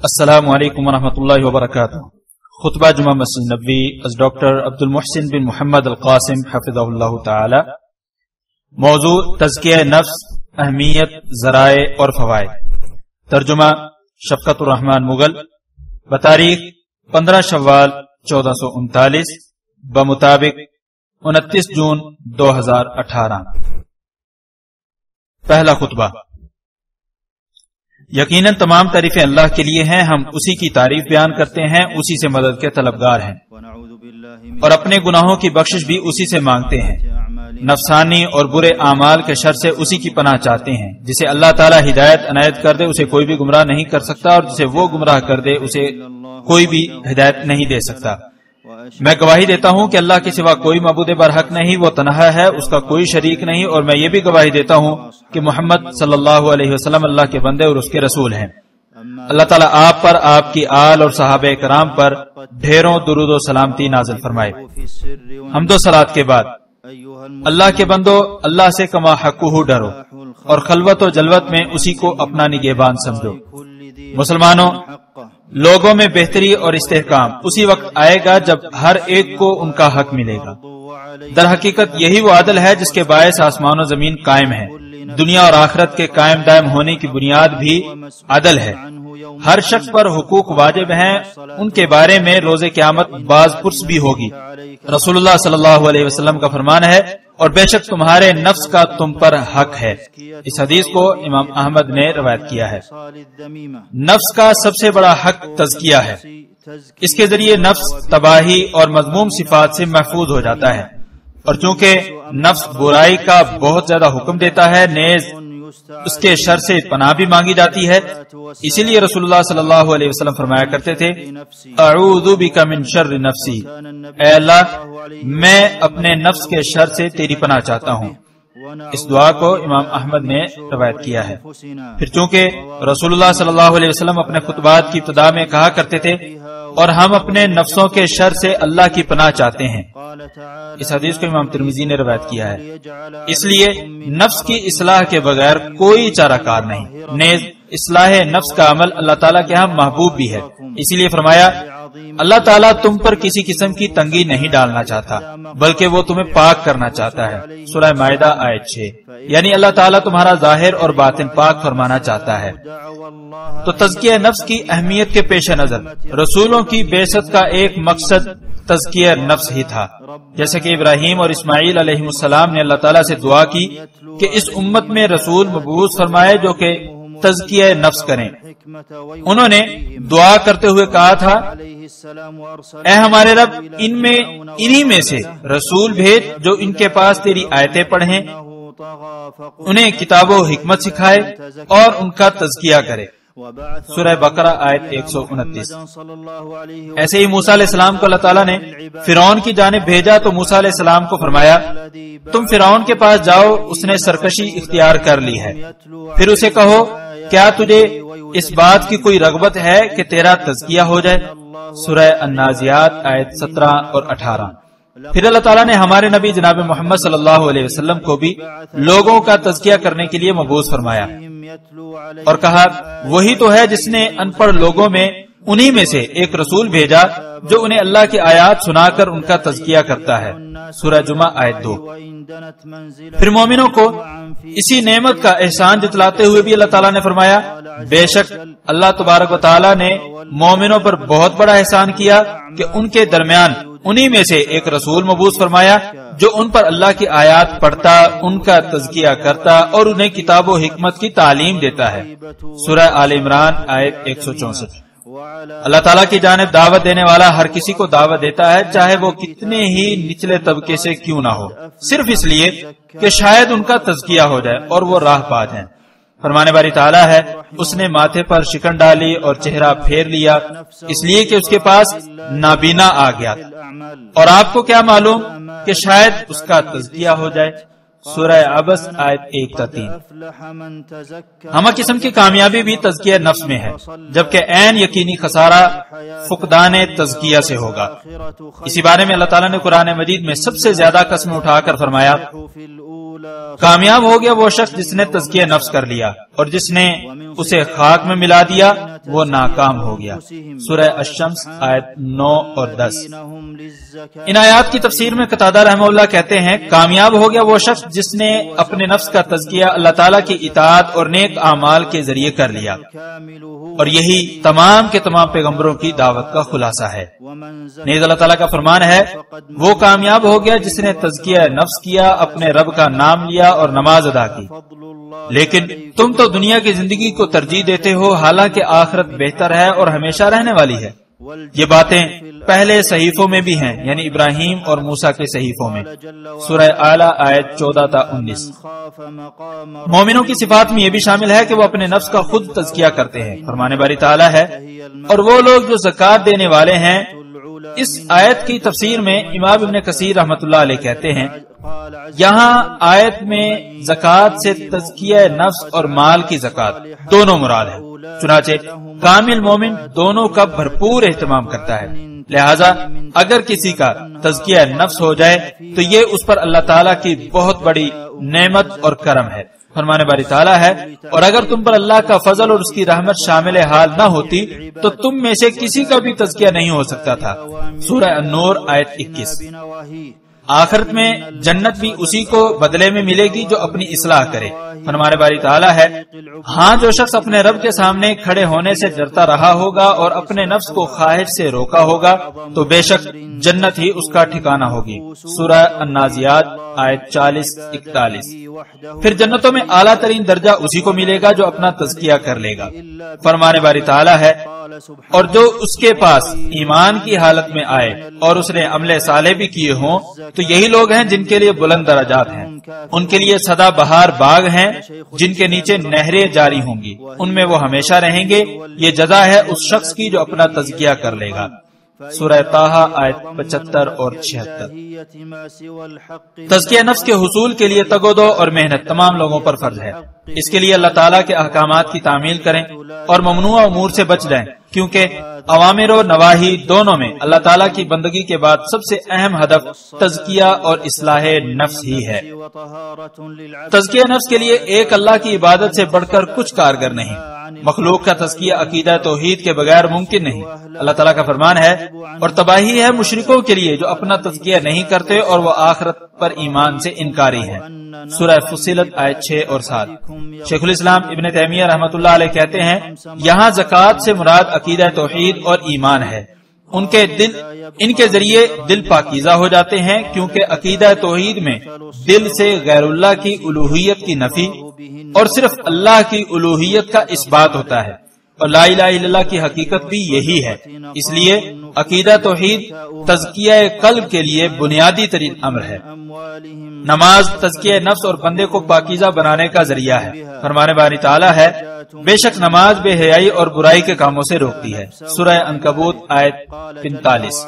السلام علیکم ورحمۃ اللہ وبرکاتہ. خطبہ جمعہ مسجد نبوی از ڈاکٹر عبد المحسن بن محمد القاسم حفظہ اللہ تعالی. موضوع تزکیہ نفس، اہمیت، ذرائع اور فوائد. ترجمہ شفقت الرحمن مغل. بتاریخ 15 شوال 1439 بمطابق 29 جون 2018. پہلا خطبہ. یقیناً تمام تعریفیں اللہ کے لیے ہیں، ہم اسی کی تعریف بیان کرتے ہیں، اسی سے مدد کے طلبگار ہیں اور اپنے گناہوں کی بخشش بھی اسی سے مانگتے ہیں. نفسانی اور برے اعمال کے شر سے اسی کی پناہ چاہتے ہیں. جسے اللہ تعالی ہدایت عنایت کر دے اسے کوئی بھی گمراہ نہیں کر سکتا، اور جسے وہ گمراہ کر دے اسے کوئی بھی ہدایت نہیں دے سکتا. میں گواہی دیتا ہوں کہ اللہ کے سوا کوئی معبود برحق نہیں، وہ تنہا ہے، اس کا کوئی شریک نہیں، اور میں یہ بھی گواہی دیتا ہوں کہ محمد صلی اللہ علیہ وسلم اللہ کے بندے اور اس کے رسول ہیں. اللہ تعالیٰ آپ پر، آپ کی آل اور صحابہ کرام پر ڈھیروں درود و سلامتی نازل فرمائے. حمد و صلات کے بعد اللہ کے بندو، اللہ سے کما حقہ ڈرو اور خلوت و جلوت میں اسی کو اپنا نگہبان سمجھو. مسلمانوں، لوگوں میں بہتری اور استحکام اسی وقت آئے گا جب ہر ایک کو ان کا حق ملے گا. در حقیقت یہی وہ عدل ہے جس کے باعث آسمان و زمین قائم ہے. دنیا اور آخرت کے قائم دائم ہونے کی بنیاد بھی عدل ہے. ہر شخص پر حقوق واجب ہیں، ان کے بارے میں روز قیامت باز پرس بھی ہوگی. رسول اللہ صلی اللہ علیہ وسلم کا فرمان ہے، اور بے شک تمہارے نفس کا تم پر حق ہے. اس حدیث کو امام احمد نے روایت کیا ہے. نفس کا سب سے بڑا حق تزکیہ ہے. اس کے ذریعے نفس تباہی اور مذموم صفات سے محفوظ ہو جاتا ہے، اور چونکہ نفس برائی کا بہت زیادہ حکم دیتا ہے، نیز اس کے شر سے پناہ بھی مانگی جاتی ہے. اسی لیے رسول اللہ صلی اللہ علیہ وسلم فرمایا کرتے تھے، اعوذ بک من شر نفسی، اے اللہ میں اپنے نفس کے شر سے تیری پناہ چاہتا ہوں. اس دعا کو امام احمد نے روایت کیا ہے. پھر چونکہ رسول اللہ صلی اللہ علیہ وسلم اپنے خطبات کی ابتدا میں کہا کرتے تھے، اور ہم اپنے نفسوں کے شر سے اللہ کی پناہ چاہتے ہیں. اس حدیث کو امام ترمذی نے روایت کیا ہے. اس لیے نفس کی اصلاح کے بغیر کوئی چارہ کار نہیں. نیز اصلاح نفس کا عمل اللہ تعالیٰ کے ہاں محبوب بھی ہے. اسی لیے فرمایا، اللہ تعالیٰ تم پر کسی قسم کی تنگی نہیں ڈالنا چاہتا، بلکہ وہ تمہیں پاک کرنا چاہتا ہے. سورہ مائدہ آیت 6. یعنی اللہ تعالیٰ تمہارا ظاہر اور باطن پاک فرمانا چاہتا ہے. تو تزکیہ نفس کی اہمیت کے پیش نظر رسولوں کی بعثت کا ایک مقصد تزکیہ نفس ہی تھا. جیسے کہ ابراہیم اور اسماعیل علیہ السلام نے اللہ تعالیٰ سے دعا کی کہ اس امت میں رسول مبعوث فرمائے جو کہ تزکیہ نفس کریں. انہوں نے دعا کرتے ہوئے کہا تھا، اے ہمارے رب، انہی میں سے رسول بھیج جو ان کے پاس تیری آیتیں پڑھیں، انہیں کتاب و حکمت سکھائے اور ان کا تزکیہ کرے. سورہ بقرہ آیت 129. ایسے ہی موسیٰ علیہ السلام کو اللہ تعالیٰ نے فرعون کی جانب بھیجا تو موسیٰ علیہ السلام کو فرمایا، تم فرعون کے پاس جاؤ، اس نے سرکشی اختیار کر لی ہے. پھر اسے کہو، کیا تجھے اس بات کی کوئی رغبت ہے کہ تیرا تزکیہ ہو جائے. سورہ النازعات آیت 17 اور 18. پھر اللہ تعالیٰ نے ہمارے نبی جناب محمد صلی اللہ علیہ وسلم کو بھی لوگوں کا تزکیہ کرنے کے لیے مبعوث فرمایا اور کہا، وہی تو ہے جس نے ان پڑھ لوگوں میں انہی میں سے ایک رسول بھیجا جو انہیں اللہ کی آیات سنا کر ان کا تزکیہ کرتا ہے. سورہ جمعہ آیت 2. پھر مومنوں کو اسی نعمت کا احسان جتلاتے ہوئے بھی اللہ تعالیٰ نے فرمایا، بے شک اللہ تبارک و تعالیٰ نے مومنوں پر بہت بڑا احسان کیا کہ ان کے درمیان انہی میں سے ایک رسول مبعوث فرمایا جو ان پر اللہ کی آیات پڑھتا، ان کا تزکیہ کرتا اور انہیں کتاب و حکمت کی تعلیم دیتا ہے. سورہ آل عمران آیت 164. اللہ تعالیٰ کی جانب دعوت دینے والا ہر کسی کو دعوت دیتا ہے، چاہے وہ کتنے ہی نچلے طبقے سے کیوں نہ ہو، صرف اس لیے کہ شاید ان کا تزکیہ ہو جائے اور وہ راہ پا جائیں. فرمانے والی تعالیٰ ہے، اس نے ماتھے پر شکن ڈالی اور چہرہ پھیر لیا اس لیے کہ اس کے پاس نابینا آ گیا، اور آپ کو کیا معلوم کہ شاید اس کا تزکیہ ہو جائے. سورہ عبس آیت 1-3. ہمہ قسم کی کامیابی بھی تزکیہ نفس میں ہے، جبکہ عین یقینی خسارہ فقدان تزکیہ سے ہوگا. اسی بارے میں اللہ تعالیٰ نے قرآن مجید میں سب سے زیادہ قسم اٹھا کر فرمایا، کامیاب ہو گیا وہ شخص جس نے تزکیہ نفس کر لیا، اور جس نے اسے خاک میں ملا دیا وہ ناکام ہو گیا۔ سورہ الشمس آیت 9 اور 10۔ ان آیات کی تفسیر میں قتادہ رحمہ اللہ کہتے ہیں، کامیاب ہو گیا وہ شخص جس نے اپنے نفس کا تزکیہ اللہ تعالیٰ کی اطاعت اور نیک اعمال کے ذریعے کر لیا، اور یہی تمام کے تمام پیغمبروں کی دعوت کا خلاصہ ہے۔ نیز اللہ تعالیٰ کا فرمان ہے، وہ کامیاب ہو گیا جس نے تزکیہ نفس کیا، اپنے رب کا نام لیا اور نماز ادا کی۔ لیکن تم تو دنیا کی زندگی کو ترجیح دیتے ہو، حالانکہ آخرت بہتر ہے اور ہمیشہ رہنے والی ہے۔ یہ باتیں پہلے صحیفوں میں بھی ہیں، یعنی ابراہیم اور موسیٰ کے صحیفوں میں۔ سورہ اعلی آیت 14 تا 19۔ مومنوں کی صفات میں یہ بھی شامل ہے کہ وہ اپنے نفس کا خود تزکیہ کرتے ہیں۔ فرمان باری تعالیٰ ہے، اور وہ لوگ جو زکوٰۃ دینے والے ہیں۔ اس آیت کی تفسیر میں امام ابن کثیر رحمۃ اللہ علیہ کہتے ہیں، یہاں آیت میں زکوٰۃ سے تزکیہ نفس اور مال کی زکوٰۃ دونوں مراد ہے۔ چنانچہ کامل مومن دونوں کا بھرپور اہتمام کرتا ہے، لہذا اگر کسی کا تزکیہ نفس ہو جائے تو یہ اس پر اللہ تعالیٰ کی بہت بڑی نعمت اور کرم ہے۔ فرمان باری تعالیٰ ہے، اور اگر تم پر اللہ کا فضل اور اس کی رحمت شامل حال نہ ہوتی تو تم میں سے کسی کا بھی تزکیہ نہیں ہو سکتا تھا۔ سورہ النور آیت 21۔ آخرت میں جنت بھی اسی کو بدلے میں ملے گی جو اپنی اصلاح کرے۔ فرمان باری تعالیٰ ہے، ہاں جو شخص اپنے رب کے سامنے کھڑے ہونے سے ڈرتا رہا ہوگا اور اپنے نفس کو خواہش سے روکا ہوگا تو بے شک جنت ہی اس کا ٹھکانہ ہوگی۔ سورہ النازعات آیت 40-41۔ پھر جنتوں میں اعلیٰ ترین درجہ اسی کو ملے گا جو اپنا تزکیہ کر لے گا۔ فرمان باری تعالیٰ ہے، اور جو اس کے پاس ایمان کی حالت میں آئے اور اس نے عمل صالح بھی کیے ہوں تو یہی لوگ ہیں جن کے لیے بلند درجات ہیں۔ ان کے لیے سدا بہار باغ ہیں جن کے نیچے نہریں جاری ہوں گی، ان میں وہ ہمیشہ رہیں گے۔ یہ جزا ہے اس شخص کی جو اپنا تزکیہ کر لے گا۔ سورہ طٰہٰ آیت 75 اور 76۔ تزکیہ نفس کے حصول کے لیے تگ و دو اور محنت تمام لوگوں پر فرض ہے۔ اس کے لیے اللہ تعالیٰ کے احکامات کی تعمیل کریں اور ممنوع امور سے بچ جائیں، کیونکہ اوامر و نواہی دونوں میں اللہ تعالیٰ کی بندگی کے بعد سب سے اہم ہدف تزکیہ اور اصلاح نفس ہی ہے۔ تزکیہ نفس کے لیے ایک اللہ کی عبادت سے بڑھ کر کچھ کارگر نہیں۔ مخلوق کا تزکیہ عقیدہ توحید کے بغیر ممکن نہیں۔ اللہ تعالیٰ کا فرمان ہے، اور تباہی ہے مشرکوں کے لیے جو اپنا تزکیہ نہیں کرتے اور وہ آخرت پر ایمان سے انکاری ہیں۔ سورہ فصلت آیت 6 اور 7۔ شیخ الاسلام ابن تیمیہ رحمۃ اللہ علیہ کہتے ہیں، یہاں زکوٰۃ سے مراد عقیدہ توحید اور ایمان ہے۔ ان کے ذریعے دل پاکیزہ ہو جاتے ہیں، کیونکہ عقیدہ توحید میں دل سے غیر اللہ کی الوہیت کی نفی اور صرف اللہ کی الوہیت کا اثبات ہوتا ہے، اور لا الہ الا اللہ کی حقیقت بھی یہی ہے۔ اس لیے عقیدہ توحید تزکیہ قلب کے لیے بنیادی ترین امر ہے۔ نماز تزکیہ نفس اور بندے کو پاکیزہ بنانے کا ذریعہ ہے۔ فرمان باری تعالیٰ ہے، بے شک نماز بے حیائی اور برائی کے کاموں سے روکتی ہے۔ سورہ عنکبوت آیت 45۔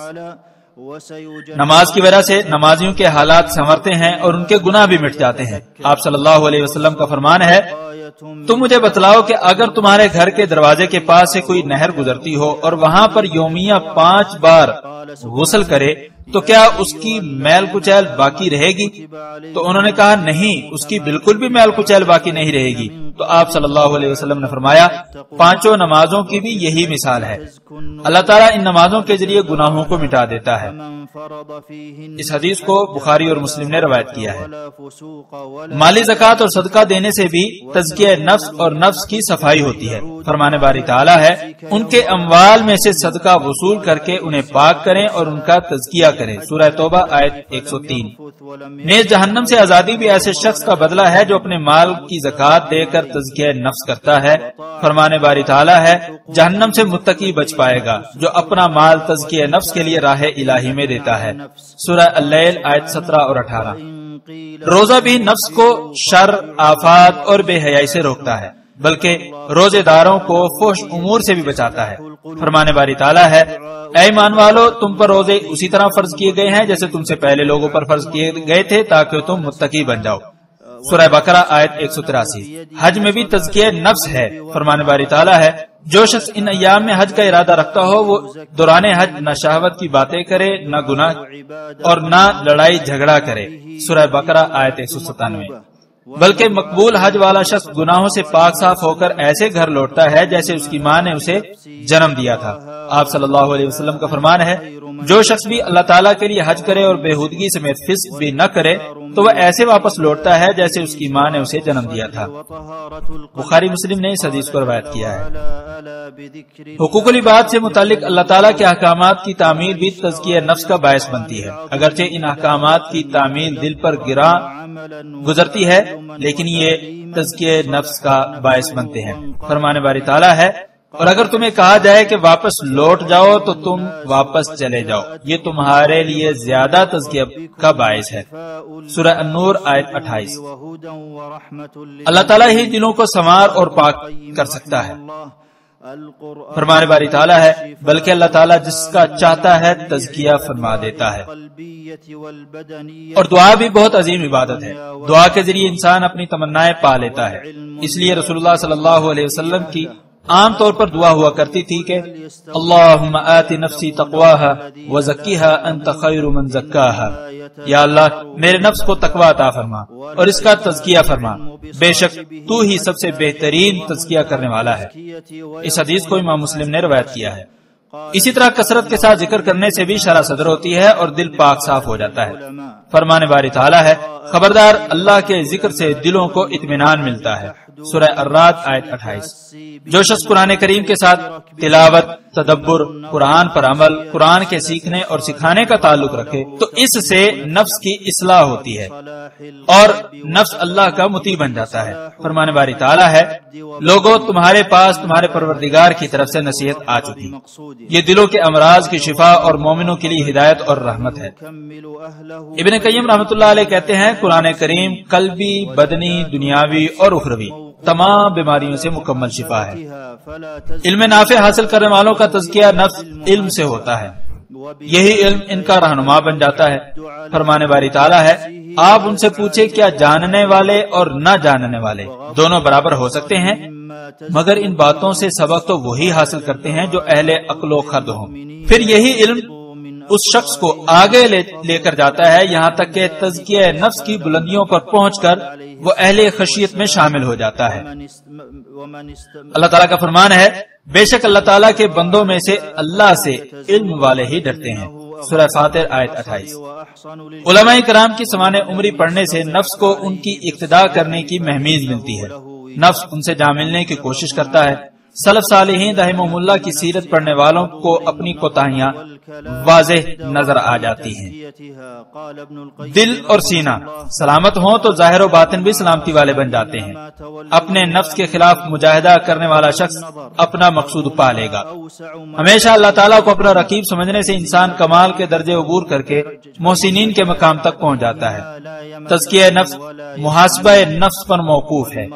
نماز کی وجہ سے نمازیوں کے حالات سنورتے ہیں اور ان کے گناہ بھی مٹ جاتے ہیں۔ آپ صلی اللہ علیہ وسلم کا فرمان ہے، تم مجھے بتلاؤ کہ اگر تمہارے گھر کے دروازے کے پاس سے کوئی نہر گزرتی ہو اور وہاں پر یومیہ 5 بار غسل کرے تو کیا اس کی میل کچیل باقی رہے گی؟ تو انہوں نے کہا نہیں، اس کی بالکل بھی میل کچیل باقی نہیں رہے گی۔ تو آپ صلی اللہ علیہ وسلم نے فرمایا، 5 نمازوں کی بھی یہی مثال ہے۔ اللہ تعالیٰ ان نمازوں کے ذریعے گناہوں کو مٹا دیتا ہے۔ اس حدیث کو بخاری اور مسلم نے روایت کیا ہے۔ مالی زکوٰۃ اور صدقہ دینے سے بھی تزکیہ نفس اور نفس کی صفائی ہوتی ہے۔ فرمان باری تعالیٰ ہے، ان کے اموال میں سے صدقہ وصول کر کے انہیں پاک کریں اور ان کا تزکیہ کریں۔ سورہ توبہ آیت 103۔ نیز جہنم سے آزادی بھی ایسے شخص کا بدلہ ہے جو اپنے مال کی زکوٰۃ دے کر تزکیہ نفس کرتا ہے۔ فرمان باری تعالیٰ ہے، جہنم سے متقی بچ پائے گا جو اپنا مال تزکیہ نفس کے لیے راہ الہی میں دیتا ہے۔ سورہ اللیل آیت 17 اور 18۔ روزہ بھی نفس کو شر، آفات اور بے حیائی سے روکتا ہے، بلکہ روزے داروں کو فحش امور سے بھی بچاتا ہے۔ فرمان باری تعالیٰ ہے، اے ایمان والو، تم پر روزے اسی طرح فرض کیے گئے ہیں جیسے تم سے پہلے لوگوں پر فرض کیے گئے تھے تاکہ تم متقی بن جاؤ۔ سورہ بقرہ آیت 183۔ حج میں بھی تزکیہ نفس ہے۔ فرمان باری تعالیٰ ہے جو شخص ان ایام میں حج کا ارادہ رکھتا ہو وہ دوران حج نہ شہوت کی باتیں کرے، نہ گناہ اور نہ لڑائی جھگڑا کرے۔ سورہ بقرہ آیت 197۔ بلکہ مقبول حج والا شخص گناہوں سے پاک صاف ہو کر ایسے گھر لوٹتا ہے جیسے اس کی ماں نے اسے جنم دیا تھا۔ آپ صلی اللہ علیہ وسلم کا فرمان ہے جو شخص بھی اللہ تعالیٰ کے لیے حج کرے اور بےہودگی سمیت فسق بھی نہ کرے تو وہ ایسے واپس لوٹتا ہے جیسے اس کی ماں نے اسے جنم دیا تھا۔ بخاری مسلم نے اس حدیث کو روایت کیا ہے۔ حقوق العباد سے متعلق اللہ تعالیٰ کے احکامات کی تعمیل بھی تزکیہ نفس کا باعث بنتی ہے۔ اگرچہ ان احکامات کی تعمیل دل پر گراں گزرتی ہے لیکن یہ تزکیہ نفس کا باعث بنتے ہیں۔ فرمان باری تعالیٰ ہے اور اگر تمہیں کہا جائے کہ واپس لوٹ جاؤ تو تم واپس چلے جاؤ، یہ تمہارے لیے زیادہ تزکیہ کا باعث ہے۔ سورہ النور آیت 28۔ اللہ تعالیٰ ہی دلوں کو سنوار اور پاک کر سکتا ہے۔ فرمان باری تعالیٰ ہے بلکہ اللہ تعالیٰ جس کا چاہتا ہے تزکیہ فرما دیتا ہے۔ اور دعا بھی بہت عظیم عبادت ہے۔ دعا کے ذریعے انسان اپنی تمنائیں پا لیتا ہے۔ اس لیے رسول اللہ صلی اللہ علیہ وسلم کی عام طور پر دعا ہوا کرتی تھی کہ اللہم آت نفسی تقواها وزکیها انت خیر من زکاها، یا اللہ میرے نفس کو تقوی عطا فرما اور اس کا تزکیہ فرما، بے شک تو ہی سب سے بہترین تزکیہ کرنے والا ہے۔ اس حدیث کو امام مسلم نے روایت کیا ہے۔ اسی طرح کثرت کے ساتھ ذکر کرنے سے بھی شرح صدر ہوتی ہے اور دل پاک صاف ہو جاتا ہے۔ فرمان باری تعالیٰ ہے خبردار اللہ کے ذکر سے دلوں کو اطمینان ملتا ہے۔ سورہ الرعد آیت 28۔ جو شخص قرآن کریم کے ساتھ تلاوت، تدبر، قرآن پر عمل، قرآن کے سیکھنے اور سکھانے کا تعلق رکھے تو اس سے نفس کی اصلاح ہوتی ہے اور نفس اللہ کا مطیع بن جاتا ہے۔ فرمان باری تعالیٰ ہے لوگوں تمہارے پاس تمہارے پروردگار کی طرف سے نصیحت آ چکی، یہ دلوں کے امراض کی شفا اور مومنوں کے لیے ہدایت اور رحمت ہے۔ ابن قیم رحمۃ اللہ علیہ کہتے ہیں قرآن کریم قلبی، بدنی، دنیاوی اور اخروی تمام بیماریوں سے مکمل شفا ہے۔ علم نافع حاصل کرنے والوں کا تزکیہ نفس علم سے ہوتا ہے، یہی علم ان کا رہنما بن جاتا ہے۔ فرمان باری تعالیٰ ہے آپ ان سے پوچھیں کیا جاننے والے اور نہ جاننے والے دونوں برابر ہو سکتے ہیں؟ مگر ان باتوں سے سبق تو وہی حاصل کرتے ہیں جو اہل عقل و خرد ہوں۔ پھر یہی علم اس شخص کو آگے لے کر جاتا ہے یہاں تک کہ تزکیہ نفس کی بلندیوں پر پہنچ کر وہ اہل خشیت میں شامل ہو جاتا ہے۔ اللہ تعالیٰ کا فرمان ہے بے شک اللہ تعالیٰ کے بندوں میں سے اللہ سے علم والے ہی ڈرتے ہیں۔ سورہ فاطر آیت 28۔ علماء کرام کی سمان عمری پڑھنے سے نفس کو ان کی اقتداء کرنے کی مہمیز ملتی ہے، نفس ان سے جا ملنے کی کوشش کرتا ہے۔ سلف صالحین رحمہم اللہ کی سیرت پڑھنے والوں کو اپنی کوتاہیاں واضح نظر آ جاتی ہیں۔ دل اور سینہ سلامت ہوں تو ظاہر و باطن بھی سلامتی والے بن جاتے ہیں۔ اپنے نفس کے خلاف مجاہدہ کرنے والا شخص اپنا مقصود پا لے گا۔ ہمیشہ اللہ تعالیٰ کو اپنا رقیب سمجھنے سے انسان کمال کے درجے عبور کر کے محسنین کے مقام تک پہنچ جاتا ہے۔ تزکیہ نفس محاسبہ نفس پر موقوف ہے،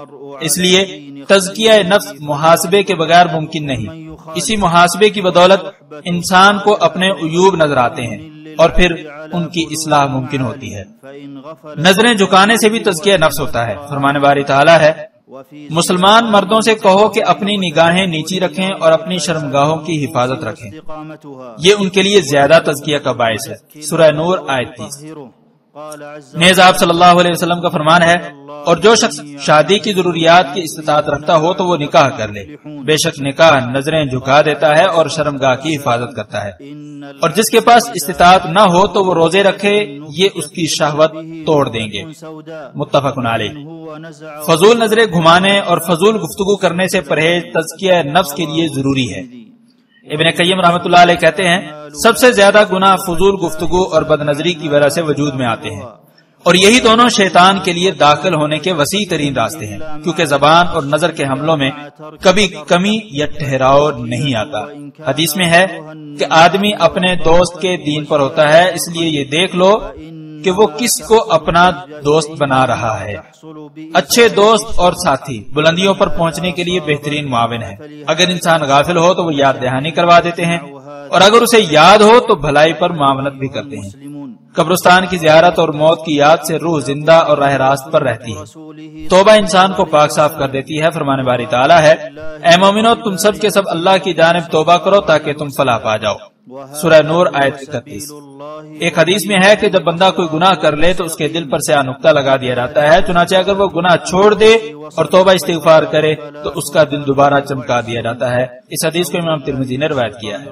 اس لیے تزکیہ نفس محاسبے کے بغیر ممکن نہیں۔ اسی محاسبے کی بدولت انسان کو اپنے عیوب نظر آتے ہیں اور پھر ان کی اصلاح ممکن ہوتی ہے۔ نظریں جھکانے سے بھی تزکیہ نفس ہوتا ہے۔ فرمان باری تعالیٰ ہے مسلمان مردوں سے کہو کہ اپنی نگاہیں نیچی رکھیں اور اپنی شرمگاہوں کی حفاظت رکھیں، یہ ان کے لیے زیادہ تزکیہ کا باعث ہے۔ سورہ نور آیت 30۔ نیز آپ صلی اللہ علیہ وسلم کا فرمان ہے اور جو شخص شادی کی ضروریات کی استطاعت رکھتا ہو تو وہ نکاح کر لے، بے شک نکاح نظریں جھکا دیتا ہے اور شرمگاہ کی حفاظت کرتا ہے، اور جس کے پاس استطاعت نہ ہو تو وہ روزے رکھے، یہ اس کی شہوت توڑ دیں گے۔ متفق علیہ۔ فضول نظریں گھمانے اور فضول گفتگو کرنے سے پرہیز تزکیہ نفس کے لیے ضروری ہے۔ ابن قیم رحمۃ اللہ علیہ کہتے ہیں سب سے زیادہ گناہ فضول گفتگو اور بد نظری کی وجہ سے وجود میں آتے ہیں، اور یہی دونوں شیطان کے لیے داخل ہونے کے وسیع ترین راستے ہیں، کیونکہ زبان اور نظر کے حملوں میں کبھی کمی یا ٹھہراؤ نہیں آتا۔ حدیث میں ہے کہ آدمی اپنے دوست کے دین پر ہوتا ہے، اس لیے یہ دیکھ لو کہ وہ کس کو اپنا دوست بنا رہا ہے۔ اچھے دوست اور ساتھی بلندیوں پر پہنچنے کے لیے بہترین معاون ہے۔ اگر انسان غافل ہو تو وہ یاد دہانی کروا دیتے ہیں، اور اگر اسے یاد ہو تو بھلائی پر معاونت بھی کرتے ہیں۔ قبرستان کی زیارت اور موت کی یاد سے روح زندہ اور راہ راست پر رہتی ہے۔ توبہ انسان کو پاک صاف کر دیتی ہے۔ فرمان باری تعالیٰ ہے، اے مومنو تم سب کے سب اللہ کی جانب توبہ کرو تاکہ تم فلاح پا جاؤ۔ سورہ نور آیت 31۔ ایک حدیث میں ہے کہ جب بندہ کوئی گناہ کر لے تو اس کے دل پر سیاہ نقطہ لگا دیا جاتا ہے، چنانچہ اگر وہ گناہ چھوڑ دے اور توبہ استغفار کرے تو اس کا دل دوبارہ چمکا دیا جاتا ہے۔ اس حدیث کو امام ترمذی نے روایت کیا ہے۔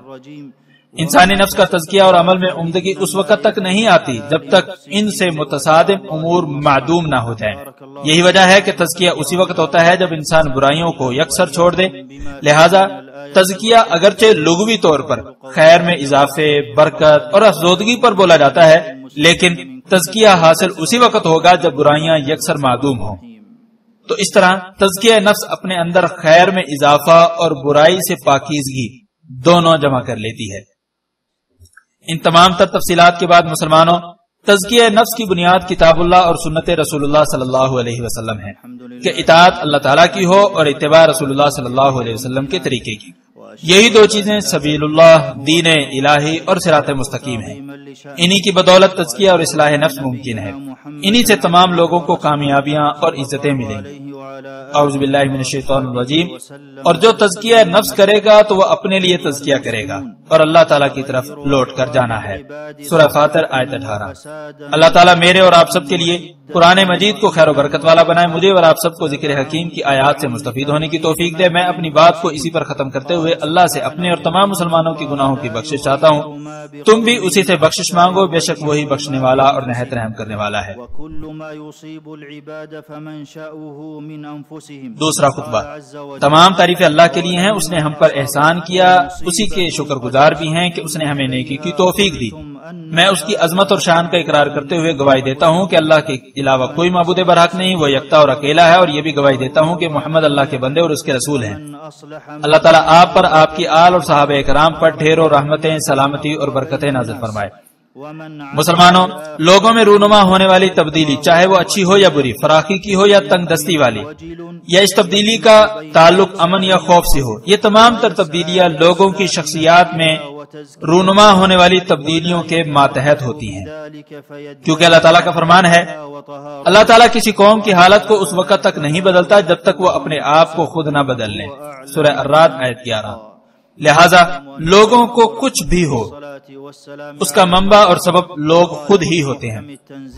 انسانی نفس کا تزکیہ اور عمل میں عمدگی اس وقت تک نہیں آتی جب تک ان سے متصادم امور معدوم نہ ہو جائیں۔ یہی وجہ ہے کہ تزکیہ اسی وقت ہوتا ہے جب انسان برائیوں کو یکسر چھوڑ دے۔ لہذا تزکیہ اگرچہ لغوی طور پر خیر میں اضافے، برکت اور افزودگی پر بولا جاتا ہے، لیکن تزکیہ حاصل اسی وقت ہوگا جب برائیاں یکسر معدوم ہوں۔ تو اس طرح تزکیہ نفس اپنے اندر خیر میں اضافہ اور برائی سے پاکیزگی دونوں جمع کر لیتی ہے۔ ان تمام تر تفصیلات کے بعد مسلمانوں، تزکیہ نفس کی بنیاد کتاب اللہ اور سنت رسول اللہ صلی اللہ علیہ وسلم ہے کہ اطاعت اللہ تعالیٰ کی ہو اور اتباع رسول اللہ صلی اللہ علیہ وسلم کے طریقے کی۔ یہی دو چیزیں سبیل اللہ، دین الہی اور صراط مستقیم ہیں۔ انہی کی بدولت تزکیہ اور اصلاح نفس ممکن ہے۔ انہی سے تمام لوگوں کو کامیابیاں اور عزتیں ملیں گی۔ اعوذ باللہ من الشیطان الرجیم۔ اور جو تزکیہ نفس کرے گا تو وہ اپنے لیے تزکیہ کرے گا اور اللہ تعالیٰ کی طرف لوٹ کر جانا ہے۔ سورہ فاطر آیت 18۔ اللہ تعالیٰ میرے اور آپ سب کے لیے قرآن مجید کو خیر و برکت والا بنائے، مجھے اور آپ سب کو ذکر حکیم کی آیات سے مستفید ہونے کی توفیق دے۔ میں اپنی بات کو اسی پر ختم کرتے ہوئے اللہ سے اپنے اور تمام مسلمانوں کی گناہوں کی بخشش چاہتا ہوں۔ تم بھی اسی سے بخشش مانگو، بے شک وہی بخشنے والا اور نہایت رحم کرنے والا ہے۔ دوسرا خطبہ۔ تمام تعریفیں اللہ کے لیے ہیں، اس نے ہم پر احسان کیا، اسی کے شکر گزار بھی ہیں کہ اس نے ہمیں نیکی کی توفیق دی۔ میں اس کی عظمت اور شان کا اقرار کرتے ہوئے گواہی دیتا ہوں کہ اللہ کے علاوہ کوئی معبود برحق نہیں، وہ یکتا اور اکیلا ہے، اور یہ بھی گواہی دیتا ہوں کہ محمد اللہ کے بندے اور اس کے رسول ہیں۔ اللہ تعالیٰ آپ پر، آپ کی آل اور صحابہ کرام پر ڈھیروں رحمتیں، سلامتی اور برکتیں نازل فرمائے۔ مسلمانوں، لوگوں میں رونما ہونے والی تبدیلی، چاہے وہ اچھی ہو یا بری، فراخی کی ہو یا تنگ دستی والی، یا اس تبدیلی کا تعلق امن یا خوف سے ہو، یہ تمام تر تبدیلیاں لوگوں کی شخصیات میں رونما ہونے والی تبدیلیوں کے ماتحت ہوتی ہیں، کیونکہ اللہ تعالیٰ کا فرمان ہے، اللہ تعالیٰ کسی قوم کی حالت کو اس وقت تک نہیں بدلتا جب تک وہ اپنے آپ کو خود نہ بدل لیں۔ سورہ الرعد آیت 11۔ لہذا لوگوں کو کچھ بھی ہو، اس کا منبع اور سبب لوگ خود ہی ہوتے ہیں۔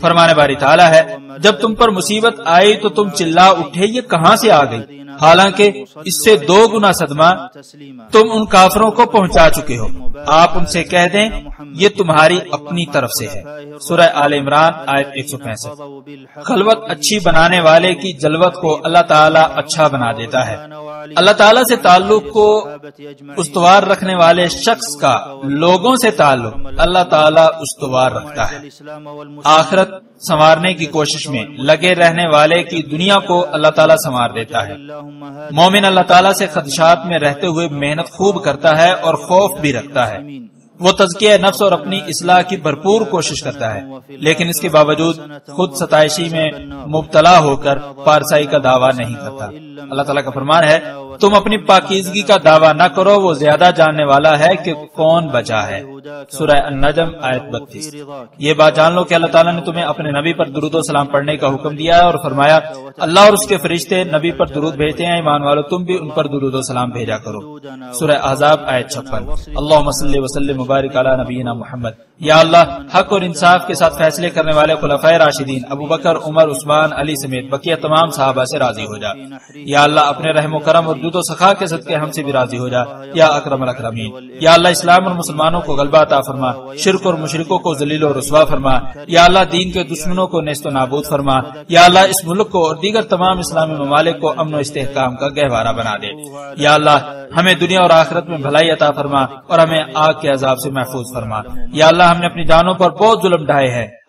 فرمان باری تعالیٰ ہے، جب تم پر مصیبت آئی تو تم چلا اٹھے یہ کہاں سے آ گئی، حالانکہ اس سے 2 گنا صدمہ تم ان کافروں کو پہنچا چکے ہو۔ آپ ان سے کہہ دیں یہ تمہاری اپنی طرف سے ہے۔ سورہ آل عمران آیت 165۔ خلوت اچھی بنانے والے کی جلوت کو اللہ تعالیٰ اچھا بنا دیتا ہے۔ اللہ تعالیٰ سے تعلق کو استوار رکھنے والے شخص کا لوگوں سے تعلق اللہ تعالیٰ استوار رکھتا ہے۔ آخرت سنوارنے کی کوشش میں لگے رہنے والے کی دنیا کو اللہ تعالیٰ سنوار دیتا ہے۔ مومن اللہ تعالیٰ سے خدشات میں رہتے ہوئے محنت خوب کرتا ہے اور خوف بھی رکھتا ہے۔ وہ تزکیہ نفس اور اپنی اصلاح کی بھرپور کوشش کرتا ہے، لیکن اس کے باوجود خود ستائشی میں مبتلا ہو کر پارسائی کا دعویٰ نہیں کرتا۔ اللہ تعالیٰ کا فرمان ہے، تم اپنی پاکیزگی کا دعویٰ نہ کرو، وہ زیادہ جاننے والا ہے کہ کون بچا ہے۔ سورہ النجم آیت 32۔ یہ بات جان لو کہ اللہ تعالیٰ نے تمہیں اپنے نبی پر درود و سلام پڑھنے کا حکم دیا ہے اور فرمایا، اللہ اور اس کے فرشتے نبی پر درود بھیجتے ہیں، ایمان والو تم بھی ان پر درود و سلام بھیجا کرو۔ سورہ احزاب آیت 56۔ اللہم صلی وسلم مبارک علی نبینا محمد۔ یا اللہ، حق اور انصاف کے ساتھ فیصلے کرنے والے خلفائے راشدین ابو بکر، عمر، عثمان، علی سمیت بقیہ تمام صحابہ سے راضی ہو جا۔ یا اللہ، اپنے رحم و کرم اور جود و سخا کے صدقے ہم سے بھی راضی ہو جا یا اکرم الاکرمین۔ یا اللہ، اسلام اور مسلمانوں کو غلبہ عطا فرما، شرک اور مشرکوں کو ذلیل و رسوا فرما۔ یا اللہ، دین کے دشمنوں کو نیست و نابود فرما۔ یا اللہ، اس ملک کو اور دیگر تمام اسلامی ممالک کو امن و استحکام کا گہوارہ بنا دے۔ یا اللہ، ہمیں دنیا اور آخرت میں بھلائی عطا فرما اور ہمیں آگ کے عذاب سے محفوظ فرما۔ یا اللہ، ہم نے اپنی جانوں پر بہت ظلم ڈھائے ہیں،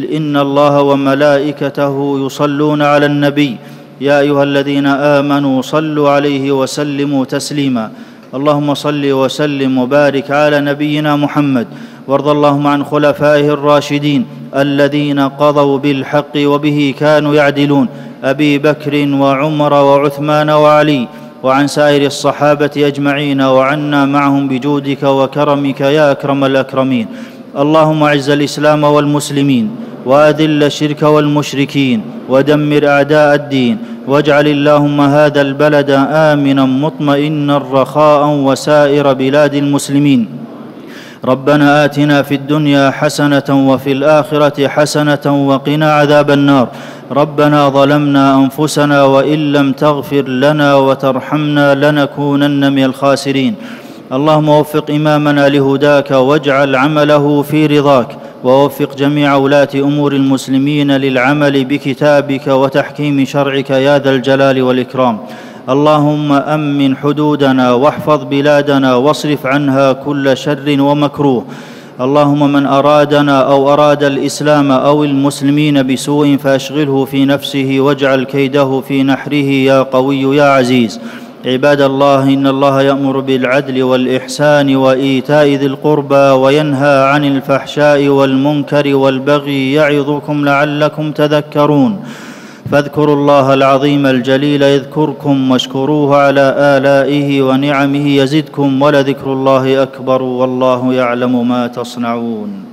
إن الله وملائكته يصلون على النبي يا أيها الذين آمنوا صلوا عليه وسلموا تسليما اللهم صل وسلم وبارك على نبينا محمد وارض اللهم عن خلفائه الراشدين الذين قضوا بالحق وبه كانوا يعدلون أبي بكر وعمر وعثمان وعلي وعن سائر الصحابة أجمعين وعنا معهم بجودك وكرمك يا أكرم الأكرمين اللهم أعز الإسلام والمسلمين وأذل الشرك والمشركين ودمر أعداء الدين واجعل اللهم هذا البلد آمنا مطمئنا رخاء وسائر بلاد المسلمين ربنا آتنا في الدنيا حسنة وفي الآخرة حسنة وقنا عذاب النار ربنا ظلمنا أنفسنا وإن لم تغفر لنا وترحمنا لنكونن من الخاسرين اللهم وفق إمامنا لهداك واجعل عمله في رضاك ووفق جميع ولاة أمور المسلمين للعمل بكتابك وتحكيم شرعك يا ذا الجلال والإكرام اللهم أمن حدودنا واحفظ بلادنا واصرف عنها كل شر ومكروه اللهم من أرادنا أو أراد الإسلام أو المسلمين بسوء فأشغله في نفسه واجعل كيده في نحره يا قوي يا عزيز عباد الله إن الله يأمر بالعدل والإحسان وإيتاء ذي القربى وينهى عن الفحشاء والمنكر والبغي يعظكم لعلكم تذكرون فاذكروا الله العظيم الجليل يذكركم واشكروه على آلائه ونعمه يزدكم ولذكر الله أكبر والله يعلم ما تصنعون